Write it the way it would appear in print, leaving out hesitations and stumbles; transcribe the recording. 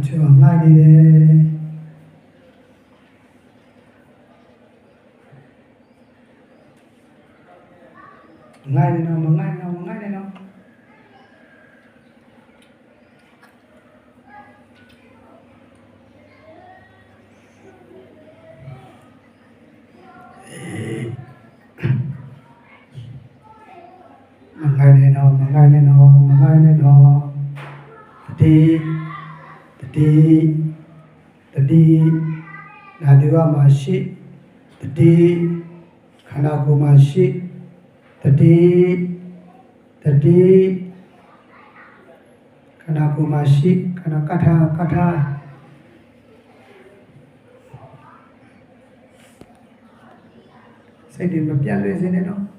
ချို့ငှားနေတယ်ငှားနေတော့မငှားနေတော့ငှားနေတော့မငှားနေတော့မငှားနေတော့မငှားနေတော့တတိနာဒီဝမှာရှိတတိခန္ဓာကိုယ်မှာရှိတတိခန္ဓာကိုယ်မှာရှိခန္ဓာကထာစိတ်တွေမပြတ်လွင့်စေနဲ့တော့